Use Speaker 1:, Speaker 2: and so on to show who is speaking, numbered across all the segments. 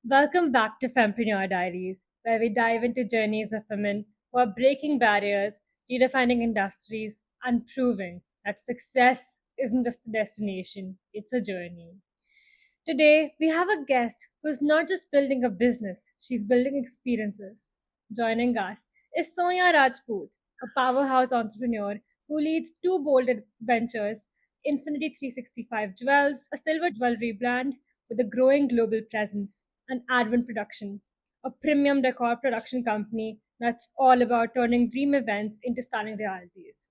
Speaker 1: Welcome back to Fempreneur Diaries, where we dive into journeys of women who are breaking barriers, redefining industries, and proving that success isn't just a destination, it's a journey. Today, we have a guest who's not just building a business, she's building experiences. Joining us is Soniya Rajput, a powerhouse entrepreneur who leads two bold ventures: Infinity 365 Jewels, a silver jewelry brand with a growing global presence, and Advent Production, a premium decor production company that's all about turning dream events into stunning realities.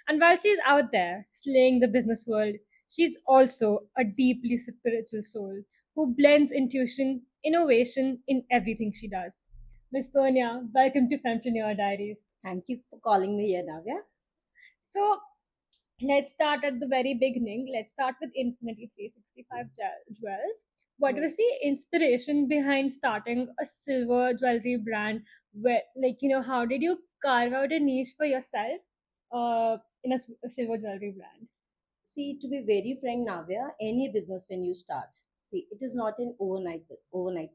Speaker 1: And while she's out there slaying the business world, she's also a deeply spiritual soul who blends intuition, innovation in everything she does. Miss Sonia, welcome to Fempreneur Diaries.
Speaker 2: Thank you for calling me here, Navya.
Speaker 1: So, let's start at the very beginning. Let's start with Infinity 365 Jewels. What
Speaker 2: Hmm.
Speaker 1: was the inspiration behind starting a silver jewelry brand? Where, how did you carve out a niche for yourself in a silver jewelry brand?
Speaker 2: See, to be very frank, Navya, any business when you start, see, it is not an overnight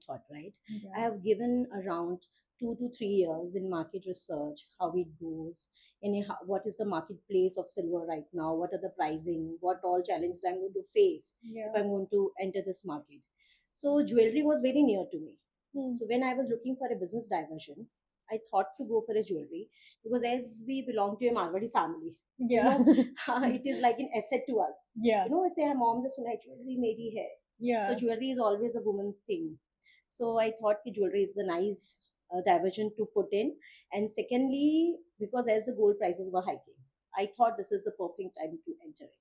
Speaker 2: thought, right? I
Speaker 1: Yeah.
Speaker 2: have given around 2 to 3 years in market research, how it goes, what is the marketplace of silver right now, what are the pricing, what all challenges I'm going to face if
Speaker 1: Yeah.
Speaker 2: I'm going to enter this market. So jewelry was very near to me.
Speaker 1: Hmm.
Speaker 2: So when I was looking for a business diversion, I thought to go for a jewelry because as we belong to a Marwadi family, you
Speaker 1: Yeah.
Speaker 2: know, it is like an asset to us.
Speaker 1: Yeah.
Speaker 2: ऐसे हम mom से सुना है jewelry मेरी है. So
Speaker 1: Yeah.
Speaker 2: jewelry is always a woman's thing. So I thought कि jewelry is the nice diversion to put in. And secondly, because as the gold prices were hiking, I thought this is the perfect time to enter it.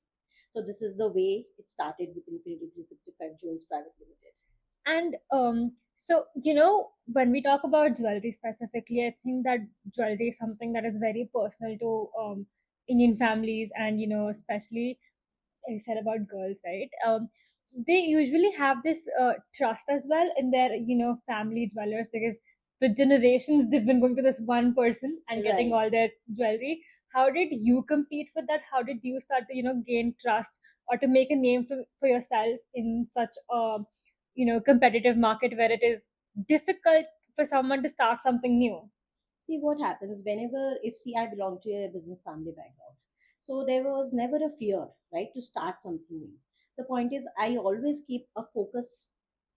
Speaker 2: So this is the way it started with Infinity 365 Jewels Private Limited.
Speaker 1: And so when we talk about jewelry specifically, I think that jewelry is something that is very personal to Indian families, and especially you said about girls, right? They usually have this trust as well in their family jewelers, because for generations they've been going to this one person and getting
Speaker 2: Right.
Speaker 1: all their jewelry. How did you compete with that? How did you start to gain trust or to make a name for yourself in such a competitive market where it is difficult for someone to start something new?
Speaker 2: See what happens whenever, if see, I belong to a business family background. So there was never a fear, right, to start something new. The point is, I always keep a focus,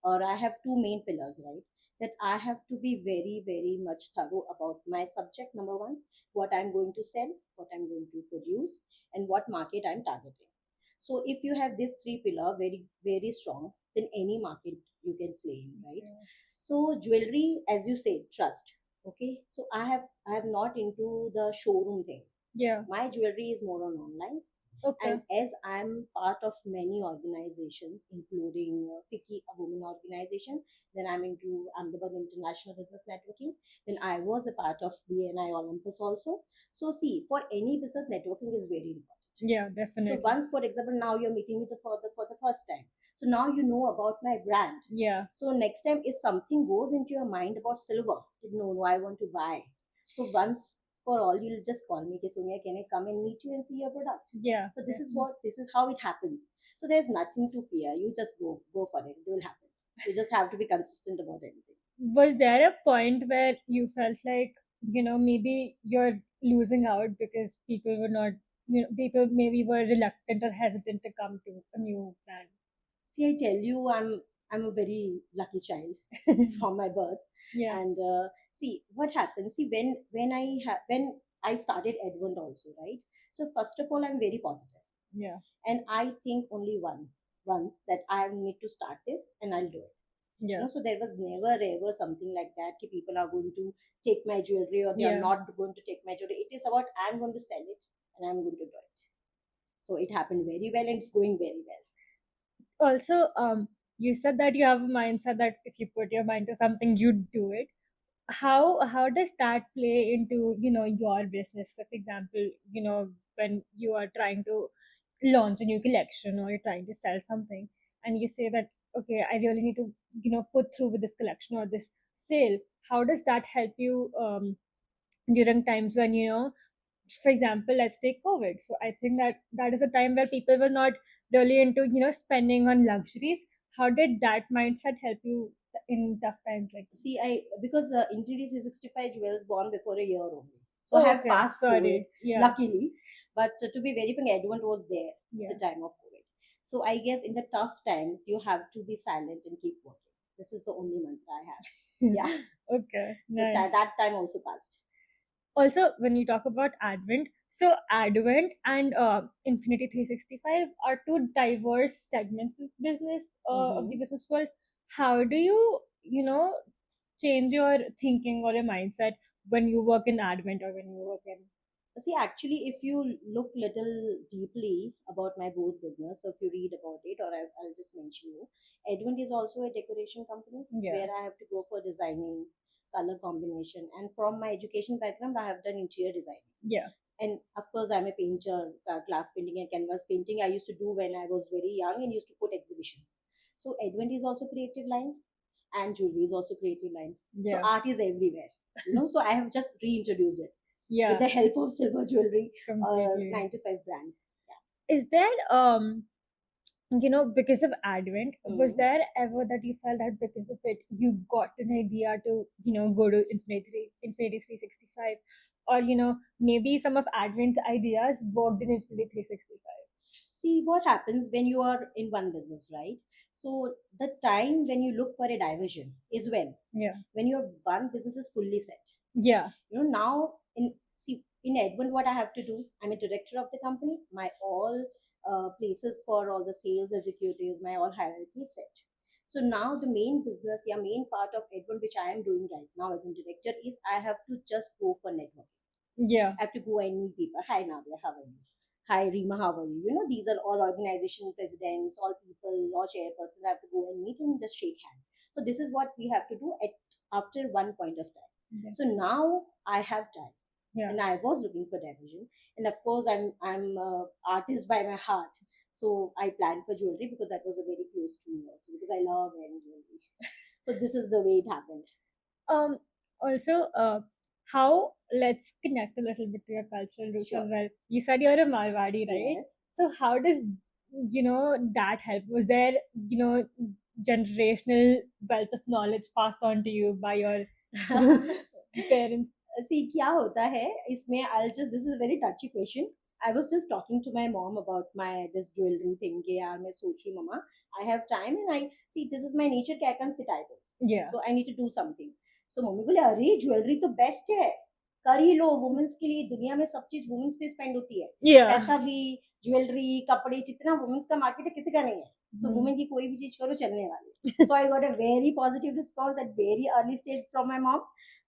Speaker 2: or I have two main pillars, right? That I have to be very, very much thorough about my subject, number one, what I'm going to sell, what I'm going to produce, and what market I'm targeting. So if you have these three pillar very, very strong, then any market you can slay in, right?
Speaker 1: Yeah.
Speaker 2: So jewelry, as you say, trust. Okay, so I have not into the showroom thing.
Speaker 1: Yeah.
Speaker 2: My jewelry is more on online,
Speaker 1: Okay.
Speaker 2: and as I'm part of many organizations, including FICCI, a women organization, then I'm into Ahmedabad International Business Networking. Then I was a part of BNI Olympus also. So see, for any business, networking is very important.
Speaker 1: Yeah,
Speaker 2: So
Speaker 1: definitely.
Speaker 2: once, for example, now you're meeting me for the first time. So now you know about my brand.
Speaker 1: Yeah.
Speaker 2: So next time, if something goes into your mind about silver, no, no, I want to buy. So once for all, you'll just call me, okay, Sonia, can I come and meet you and see your product?
Speaker 1: Yeah,
Speaker 2: So
Speaker 1: definitely.
Speaker 2: this is how it happens. So there's nothing to fear. You just go for it. It will happen. You just have to be consistent about everything.
Speaker 1: Was there a point where you felt like, maybe you're losing out because people were not, people maybe were reluctant or hesitant to come to a new brand?
Speaker 2: See, I tell you, I'm a very lucky child from my birth.
Speaker 1: Yeah.
Speaker 2: And see what happens. See when I started Advent also, right? So first of all, I'm very positive,
Speaker 1: Yeah.
Speaker 2: and I think only once that I need to start this, and I'll do it.
Speaker 1: Yeah.
Speaker 2: So there was never ever something like that. Ki people are going to take my jewelry or they are
Speaker 1: Yeah.
Speaker 2: not going to take my jewelry. It is about I'm going to sell it and I'm going to do it. So it happened very well and it's going very well.
Speaker 1: Also, you said that you have a mindset that if you put your mind to something, you'd do it. How does that play into your business? So, for example, when you are trying to launch a new collection or you're trying to sell something, and you say that, okay, I really need to put through with this collection or this sale. How does that help you during times when for example, let's take COVID. So I think that that is a time where people were not really into spending on luxuries. How did that mindset help you in tough times like this?
Speaker 2: See, I because Infinity 365 Jewels born before a year only, so I
Speaker 1: Oh,
Speaker 2: have
Speaker 1: okay.
Speaker 2: passed COVID,
Speaker 1: Sorry. Yeah.
Speaker 2: luckily. But to be very frank, Edwin was there at
Speaker 1: Yeah.
Speaker 2: the time of COVID. So I guess in the tough times, you have to be silent and keep working. This is the only mantra I have. Yeah.
Speaker 1: Okay.
Speaker 2: So
Speaker 1: Nice.
Speaker 2: that time also passed.
Speaker 1: Also, when you talk about Advent, so Advent and Infinity 365 are two diverse segments of business, of the
Speaker 2: Mm-hmm.
Speaker 1: business world. How do you, change your thinking or your mindset when you work in Advent or when you work in?
Speaker 2: See, actually, if you look little deeply about my both business, so if you read about it, or I'll just mention you, Edwin is also a decoration company
Speaker 1: Yeah.
Speaker 2: where I have to go for designing, color combination, and from my education background, I have done interior design.
Speaker 1: Yeah.
Speaker 2: And of course, I'm a painter, glass painting and canvas painting. I used to do when I was very young and used to put exhibitions. So Edwin is also creative line, and jewelry is also creative line. So
Speaker 1: Yeah.
Speaker 2: art is everywhere, So I have just reintroduced it with
Speaker 1: Yeah.
Speaker 2: the help of Silver Jewelry,
Speaker 1: Completely.
Speaker 2: 9 to 5 brand.
Speaker 1: Is there because of Advent, was
Speaker 2: Mm.
Speaker 1: there ever that you felt that because of it you got an idea to, go to Infinity 365? Or, maybe some of Advent's ideas worked in Infinity 365.
Speaker 2: See what happens when you are in one business, right? So the time when you look for a diversion is
Speaker 1: Yeah.
Speaker 2: when your one business is fully set.
Speaker 1: Yeah.
Speaker 2: Now in Edmond, what I have to do, I'm a director of the company. My all places for all the sales executives, my all hierarchy is set. So now the main business, yeah, main part of Edmond which I am doing right now as a director is I have to just go for networking.
Speaker 1: Yeah.
Speaker 2: I have to go and meet people. Hi Nadia, how are you? Hi Rima, how are you? These are all organization presidents, all people, all chairpersons. I have to go and meet and just shake hands. So this is what we have to do at after one point of time.
Speaker 1: Yeah.
Speaker 2: So now I have time,
Speaker 1: Yeah.
Speaker 2: and I was looking for division. And of course, I'm a artist by my heart. So I planned for jewelry because that was a very close to me also because I love wearing jewelry. So this is the way it happened.
Speaker 1: Um. Also, how let's connect a little bit to your cultural roots as
Speaker 2: Sure.
Speaker 1: well. You said you're a Marwadi, right?
Speaker 2: Yes.
Speaker 1: So how does that help? Was there generational wealth of knowledge passed on to you by your parents?
Speaker 2: See क्या होता है इसमें I'll just this is a very touchy question. I was just talking to my mom about my this jewelry thing कि यार मैं सोच रही हूँ mama I have time and I see this is my nature कि I can sit idle.
Speaker 1: Yeah.
Speaker 2: So I need to do something. So mummy बोले अरे jewellery तो बेस्ट है कर ही लो वुमेन्स के लिए दुनिया में सब चीज वुमेन्स पे स्पेंड होती है
Speaker 1: Yeah.
Speaker 2: पैसा भी ज्वेलरी कपड़े जितना वुमेन्स का मार्केट है किसी का नहीं है सो वुमेन की कोई भी चीज करो चलने वाली so I got a very positive response at very early stage from my mom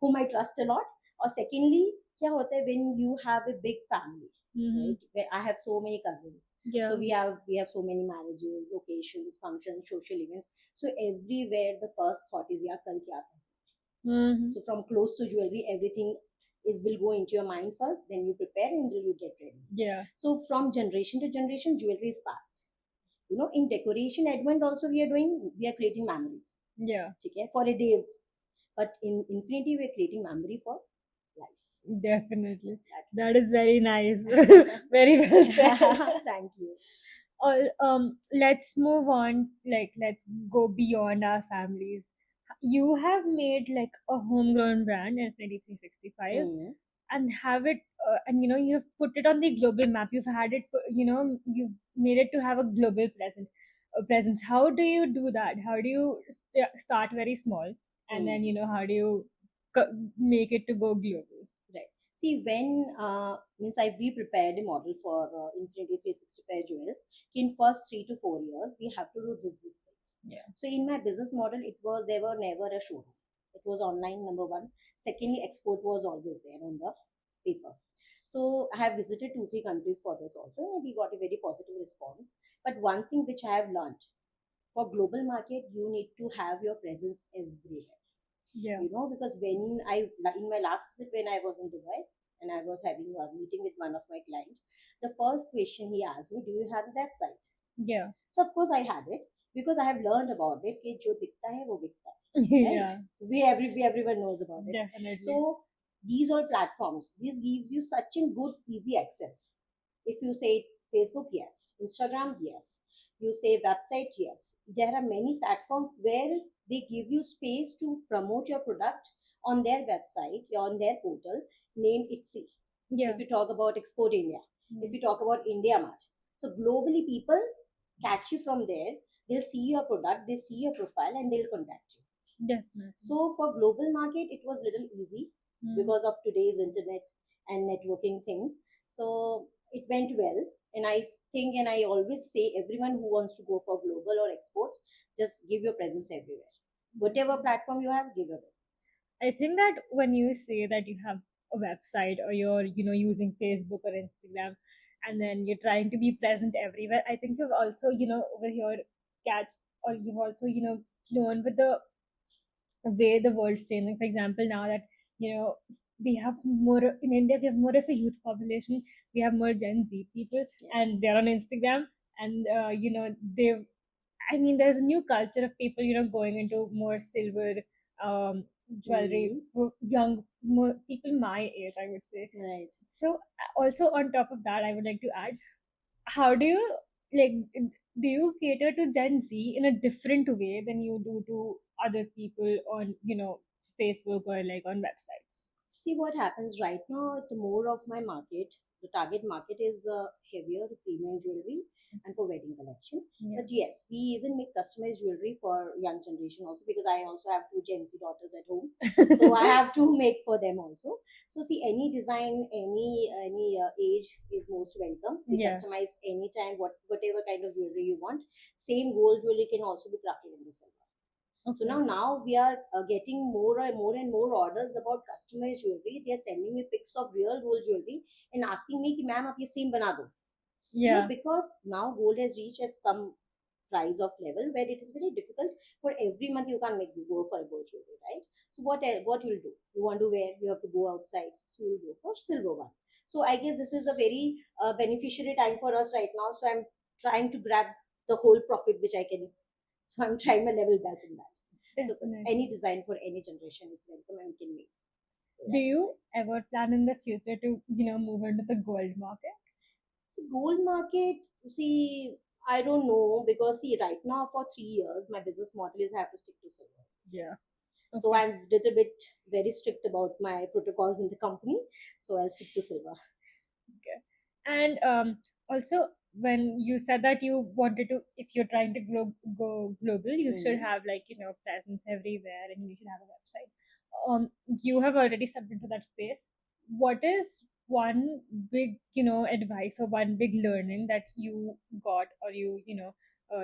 Speaker 2: whom I trust a lot. Or secondly, क्या होता है when you have a big family, right? Where I have so many cousins.
Speaker 1: Yeah.
Speaker 2: So we have so many marriages, occasions, functions, social events. So everywhere the first thought is यार कल क्या करना. So from clothes to jewelry, everything will go into your mind first. Then you prepare until you get ready.
Speaker 1: Yeah.
Speaker 2: So from generation to generation, jewelry is passed. In decoration, Advent also we are creating memories.
Speaker 1: Yeah.
Speaker 2: Okay, for a day. But in Infinity, we're creating memory for life.
Speaker 1: Definitely. That is very nice. Very well said.
Speaker 2: Thank you.
Speaker 1: Let's move on. Let's go beyond our families. You have made like a homegrown brand in 2365 and have it, and you've put it on the global map. You've had it, you've made it to have a global presence. How do you do that? How do you start very small and then how do you make it to go global?
Speaker 2: Right. See, when means we prepared a model for Infinity 365 jewels. In first 3 to 4 years, we have to do this things.
Speaker 1: Yeah.
Speaker 2: So in my business model, there were never a showroom. It was online, number one. Secondly, export was always there on the paper. So I have visited 2-3 countries for this also, and we got a very positive response. But one thing which I have learned for global market, you need to have your presence everywhere.
Speaker 1: Yeah.
Speaker 2: Because when in my last visit when I was in Dubai and I was having a meeting with one of my clients, the first question he asked me, do you have a website?
Speaker 1: Yeah.
Speaker 2: So of course I had it because I have learned about it कि जो दिखता है वो बिकता है. Right?
Speaker 1: Yeah.
Speaker 2: So everyone knows about it.
Speaker 1: Definitely.
Speaker 2: So these all platforms, this gives you such a good easy access. If you say Facebook, yes. Instagram, yes. You say website, yes. There are many platforms where They give you space to promote your product on their website, on their portal named Etsy.
Speaker 1: Yeah.
Speaker 2: If you talk about Export India, if
Speaker 1: Mm.
Speaker 2: you talk about India Mart, so globally people catch you from there. They'll see your product, they see your profile, and they'll contact you.
Speaker 1: Definitely.
Speaker 2: So for global market, it was little easy because of today's internet and networking thing. So it went well, and I think, and I always say, everyone who wants to go for global or exports, just give your presence everywhere. Whatever platform you have, give your presence.
Speaker 1: I think that when you say that you have a website or you're, using Facebook or Instagram, and then you're trying to be present everywhere, I think you've also, over here catched, or you've also, flown with the way the world's changing. For example, now that, we have more in India, we have more of a youth population, we have more Gen Z people, and they're on Instagram, and, they've I mean, there's a new culture of people, going into more silver jewelry for more people my age, I would say.
Speaker 2: Right.
Speaker 1: So, also on top of that, I would like to add, how do you like? Do you cater to Gen Z in a different way than you do to other people on, Facebook or like on websites?
Speaker 2: See what happens right now. The more of my market, the target market is heavier premium jewelry and for wedding collection.
Speaker 1: Yeah.
Speaker 2: But yes, we even make customized jewelry for young generation also, because I also have two Gen Z daughters at home, so I have to make for them also. So see, any design, any age is most welcome. We
Speaker 1: Yeah.
Speaker 2: customize anytime, whatever kind of jewelry you want. Same gold jewelry can also be crafted into silver. So
Speaker 1: Okay.
Speaker 2: now we are getting more and more orders about customized jewelry. They are sending me pics of real gold jewelry and asking me, कि ma'am आप ये same बना दो.
Speaker 1: Yeah.
Speaker 2: Because now gold has reached at some price of level where it is very difficult. For every month you can't make go for gold jewelry, right? So what you'll do? You want to wear, you have to go outside, so you'll go for silver one. So I guess this is a very beneficiary time for us right now. So I'm trying to grab the whole profit which I can. So I'm trying my level best in that. So
Speaker 1: Definitely.
Speaker 2: any design for any generation is welcome and we can make. So
Speaker 1: Do
Speaker 2: that's
Speaker 1: you
Speaker 2: why.
Speaker 1: ever plan in the future to, move into the gold market?
Speaker 2: See, gold market, see, I don't know, because see, right now for 3 years, my business model is I have to stick to silver.
Speaker 1: Yeah.
Speaker 2: So
Speaker 1: Okay.
Speaker 2: I'm a little bit very strict about my protocols in the company. So I'll stick to silver.
Speaker 1: Okay. And also, when you said that you wanted to, if you're trying to go global, you should have like, presence everywhere, and you should have a website. You have already stepped into that space. What is one big, advice or one big learning that you got, or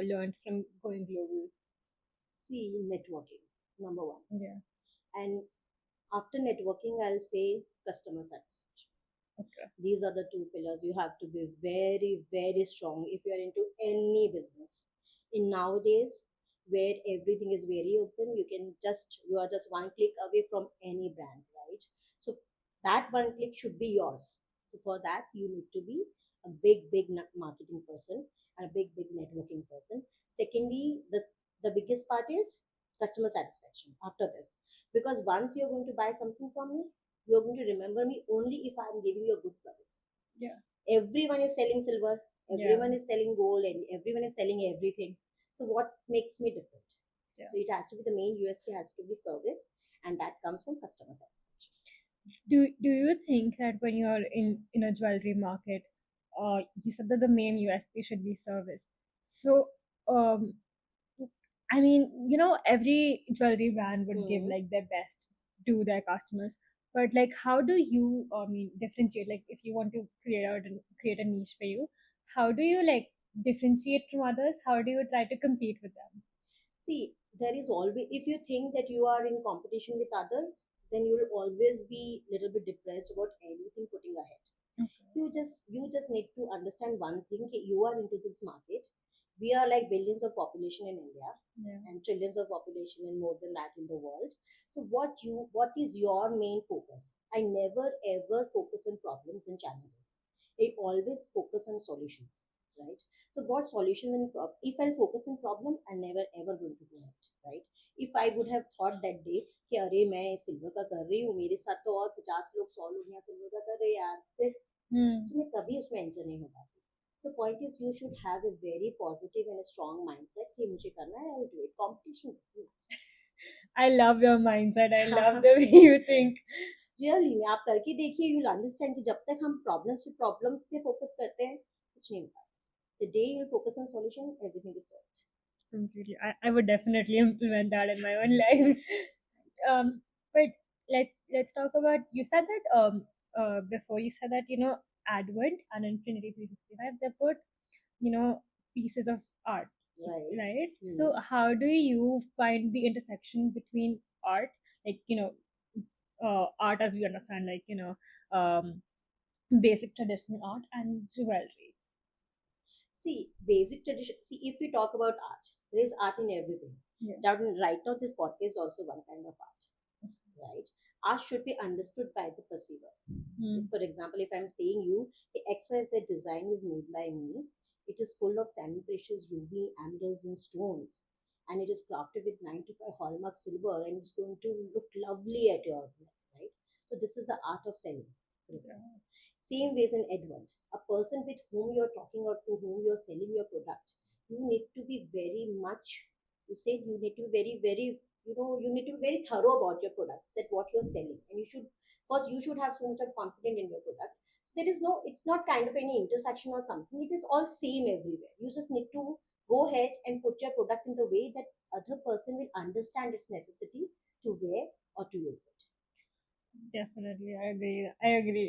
Speaker 1: learned from going global?
Speaker 2: See, networking, number one.
Speaker 1: Yeah.
Speaker 2: And after networking, I'll say customer satisfaction.
Speaker 1: Okay.
Speaker 2: These are the two pillars. You have to be very, very strong if you are into any business. In nowadays, where everything is very open, you are just one click away from any brand, right? So that one click should be yours. So for that, you need to be a big marketing person and a big networking person. Secondly, the biggest part is customer satisfaction after this, because once you're going to buy something from me, you're going to remember me only if I'm giving you a good service.
Speaker 1: Yeah.
Speaker 2: Everyone is selling silver, everyone is selling gold, and everyone is selling everything. So what makes me different?
Speaker 1: Yeah.
Speaker 2: So it has to be, the main USP has to be service, and that comes from customer satisfaction.
Speaker 1: Do you think that when you're in a jewelry market, you said that the main USP should be service. So, um, I mean, every jewelry brand would give like their best to their customers. But like, how do you, differentiate? Like, if you want to create a niche for you, how do you like differentiate from others? How do you try to compete with them?
Speaker 2: See, there is always, if you think that you are in competition with others, then you will always be a little bit depressed about anything putting ahead.
Speaker 1: Okay.
Speaker 2: You just need to understand one thing, that you are into this market. We are like billions of population in India,
Speaker 1: Yeah.
Speaker 2: and trillions of population and more than that in the world. So what is your main focus? I never ever focus on problems and challenges. I always focus on solutions, right? So what solution and if I'll focus on problem, I'm never ever going to do it, right? If I would have thought that day कि अरे मैं silver का कर रही हूँ, मेरे साथ तो और 50 लोग 100 लोग यहाँ सिल्वर का कर रहे हैं यार, फिर so मैं कभी उसमें एंटर नहीं हो पाती. So point is, you should have a very positive and a strong mindset कि मुझे करना है, I will do it. Competition doesn't matter.
Speaker 1: I love your mindset. I love the way you think.
Speaker 2: Really में आप करके देखिए, you will understand कि जब तक हम प्रॉब्लम्स पे फोकस करते हैं कुछ नहीं होता. The day you focus on solution everything is solved.
Speaker 1: Completely. I would definitely implement that in my own life. But let's talk about, you said that before, you said that Advent and Infinity 365, they put pieces of art,
Speaker 2: Right.
Speaker 1: right?
Speaker 2: Hmm.
Speaker 1: So how do you find the intersection between art, like art as we understand, like basic traditional art and jewelry?
Speaker 2: See, basic tradition. See, if we talk about art, there is art in everything.
Speaker 1: Yeah.
Speaker 2: Now, right now, this podcast is also one kind of art, right? Art should be understood by the perceiver.
Speaker 1: Hmm.
Speaker 2: For example, if I'm saying you, the XYZ design is made by me, it is full of semi precious ruby, emeralds, and stones, and it is crafted with 95 hallmark silver, and it's going to look lovely at your neck, right? So, this is the art of selling, for example. Same ways in Advent, a person with whom you're talking or to whom you're selling your product, you need to be very much, you said you need to be very, very, you need to be very thorough about your products, that what you're selling. And you should, first, you should have so much of confidence in your product. There is no, it's not kind of any intersection or something. It is all same everywhere. You just need to go ahead and put your product in the way that other person will understand its necessity to wear or to use it.
Speaker 1: Definitely, I agree. I agree.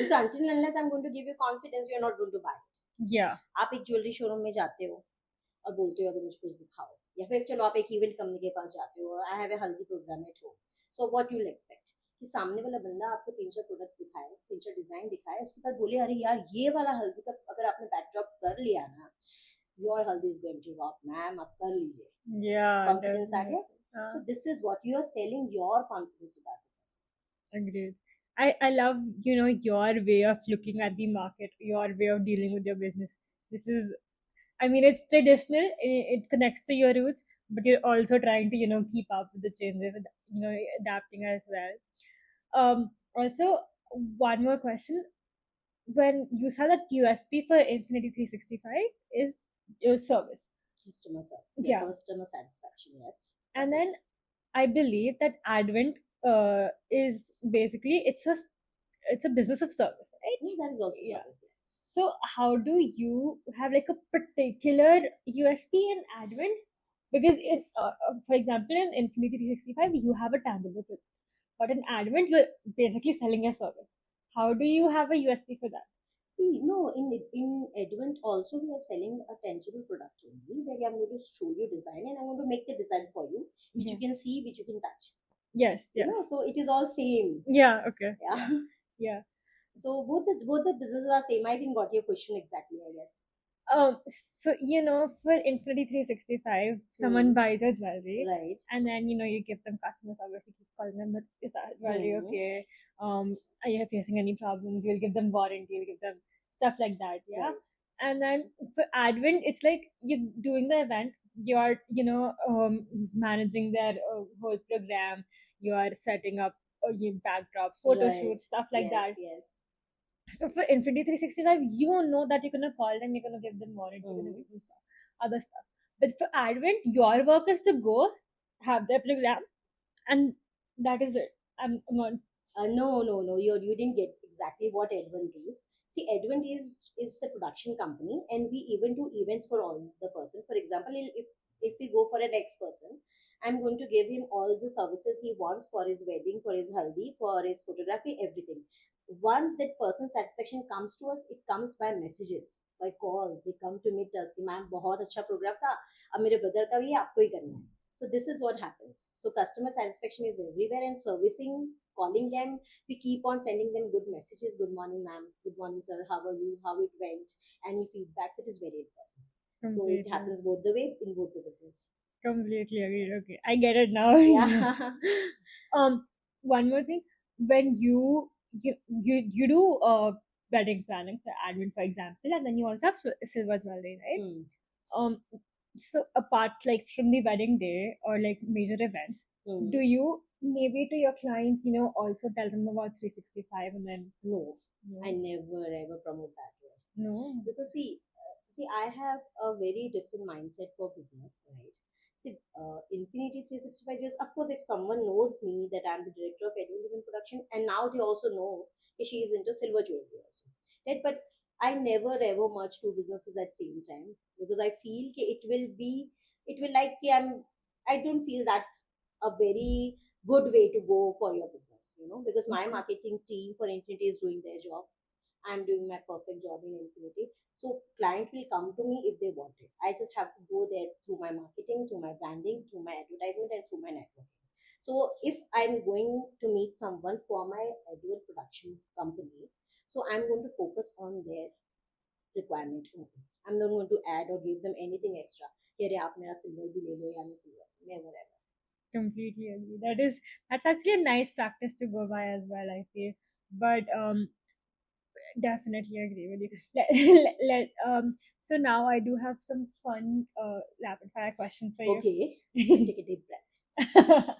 Speaker 2: So until and unless I'm going to give you confidence, you're not going to buy it.
Speaker 1: Yeah.
Speaker 2: आप एक jewellery showroom में जाते हो और बोलते हो अगर मुझे कुछ दिखाओ, या फिर चलो आप एक इवेंट कंपनी के पास जाते हो, आई have a haldi program at home, so what you will expect कि सामने वाला बंदा आपको तीन चार प्रोडक्ट्स दिखाए, तीन चार डिजाइन दिखाए, उसके बाद बोले अरे यार ये वाला हल्दी का अगर आपने बैकड्रॉप कर लिया ना, your haldi is going to rock ma'am, आप कर लीजिए.
Speaker 1: Yeah,
Speaker 2: कॉन्फिडेंस आ गया. So this is what you are selling, your confidence to that person.
Speaker 1: agreed. I love your way of looking at the market, your way of dealing with your business. This is, I mean, it's traditional. It connects to your roots, but you're also trying to keep up with the changes and adapting as well. Also, one more question. When you said that USP for Infinity 365 is your service,
Speaker 2: Customer service,
Speaker 1: yeah,
Speaker 2: customer satisfaction, yes.
Speaker 1: and then I believe that Advent is basically it's a business of service, right?
Speaker 2: Yeah, that is also
Speaker 1: Yeah.
Speaker 2: service, yes.
Speaker 1: So how do you have like a particular USP in Advent? Because for example, in Infinity 365, you have a tangible product, but in Advent, you're basically selling a service. How do you have a USP for that?
Speaker 2: See, no, in Advent also we are selling a tangible product only, where I'm going to show you design and I'm going to make the design for you, which you can see, which you can touch.
Speaker 1: Yes,
Speaker 2: You
Speaker 1: yes.
Speaker 2: know, so it is all same.
Speaker 1: Yeah, okay.
Speaker 2: Yeah.
Speaker 1: Yeah.
Speaker 2: So both the businesses are same. I didn't got your question exactly, I guess.
Speaker 1: So for Infinity 365, someone buys a jewelry,
Speaker 2: Right.
Speaker 1: and then you give them customer service. You keep calling them, that is that jewelry okay? Are you facing any problems? You'll give them warranty. You'll give them stuff like that. Yeah.
Speaker 2: Right.
Speaker 1: And then for Advent, it's like you're doing the event. You're managing their whole program. You are setting up backdrops, photo
Speaker 2: Right.
Speaker 1: shoots, stuff like
Speaker 2: Yes,
Speaker 1: that.
Speaker 2: yes.
Speaker 1: So for Infinity 365, you know that you're gonna call them, you're gonna give them warranty, you're gonna give them stuff, other stuff. But for Advent, your work is to go, have their program, and that is it. I'm not.
Speaker 2: No. You didn't get exactly what Advent is. See, Advent is a production company, and we even do events for all the person. For example, if we go for an ex person, I'm going to give him all the services he wants for his wedding, for his haldi, for his photography, everything. Once that person's satisfaction comes to us, it comes by messages, by calls. They come to meet us. कि ma'am बहुत अच्छा programme था, अब मेरे brother का भी है, आपको ही करना है. So this is what happens. So customer satisfaction is everywhere, and servicing, calling them, we keep on sending them good messages. Good morning, ma'am. Good morning, sir. How are you? How it went? Any feedbacks? It is very important. So it happens both the way in both the business.
Speaker 1: Completely agreed. Okay, I get it now.
Speaker 2: Yeah.
Speaker 1: One more thing, when you do wedding planning for Advent, for example, and then you also have silver jewelry, right? Um, so apart like from the wedding day or like major events, do you maybe to your clients, also tell them about 365 and then
Speaker 2: No, I never ever promote that way.
Speaker 1: no?
Speaker 2: Because see, I have a very different mindset for business, right? See, Infinity 365 years, of course, if someone knows me that I'm the director of Edwin Event Production, and now they also know that she is into silver jewelry also. Right? But I never ever merge two businesses at same time because I feel it will like I don't feel that a very good way to go for your business, because my
Speaker 1: Okay.
Speaker 2: marketing team for Infinity is doing their job. I'm doing my perfect job in Infinity. So client will come to me if they want it. I just have to go there through my marketing, through my branding, through my advertisement, and through my networking. So if I'm going to meet someone for my audio production company, so I'm going to focus on their requirement only. I'm not going to add or give them anything extra. Here, आप मेरा silver भी ले लो या नहीं silver, never ever.
Speaker 1: Completely agree. That's actually a nice practice to go by as well, I feel. But definitely agree with you. So now I do have some fun rapid fire questions for you.
Speaker 2: Okay, take a deep breath.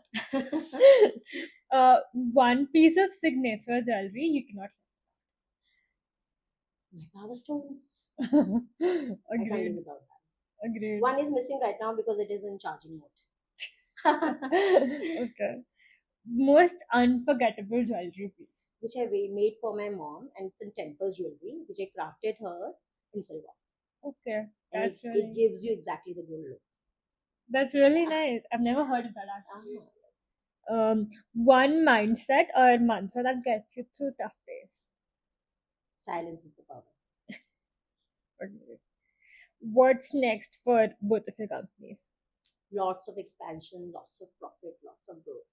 Speaker 1: One piece of signature jewelry you cannot.
Speaker 2: My power stones. I can't live
Speaker 1: Agreed.
Speaker 2: without that.
Speaker 1: Agreed.
Speaker 2: One is missing right now because it is in charging mode.
Speaker 1: Okay. Most unforgettable jewelry piece.
Speaker 2: Which I made for my mom, and it's in temple jewelry, which I crafted her in silver.
Speaker 1: Okay,
Speaker 2: And
Speaker 1: that's
Speaker 2: it
Speaker 1: really
Speaker 2: gives you exactly the gold look.
Speaker 1: that's really nice. I've never heard of that
Speaker 2: Ah,
Speaker 1: actually.
Speaker 2: yes.
Speaker 1: One mindset or mantra that gets you through tough days.
Speaker 2: Silence is the power.
Speaker 1: Okay. What's next for both of your companies?
Speaker 2: Lots of expansion, lots of profit, lots of growth.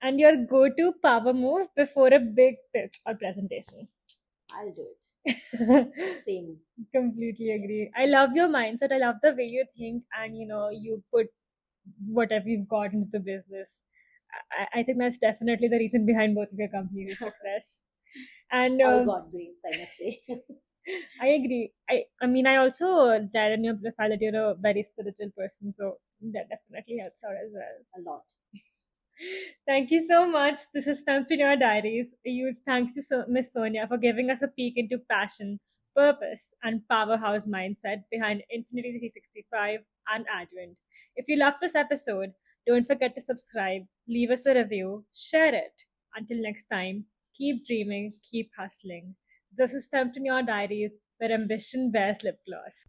Speaker 1: And your go-to power move before a big pitch or presentation.
Speaker 2: I'll do it. Same.
Speaker 1: Completely
Speaker 2: Yes.
Speaker 1: agree. I love your mindset. I love the way you think, and you put whatever you've got into the business. I think that's definitely the reason behind both of your companies' success. And
Speaker 2: All God grace, I must say.
Speaker 1: I agree. I mean, I also read in your profile that you're a very spiritual person, so that definitely helps out as well.
Speaker 2: A lot.
Speaker 1: Thank you so much. This is Fempreneur Diaries. A huge thanks to Miss Sonia for giving us a peek into passion, purpose, and powerhouse mindset behind Infinity 365 and Advent. If you loved this episode, don't forget to subscribe, leave us a review, share it. Until next time, keep dreaming, keep hustling. This is Fempreneur Diaries, where ambition wears lip gloss.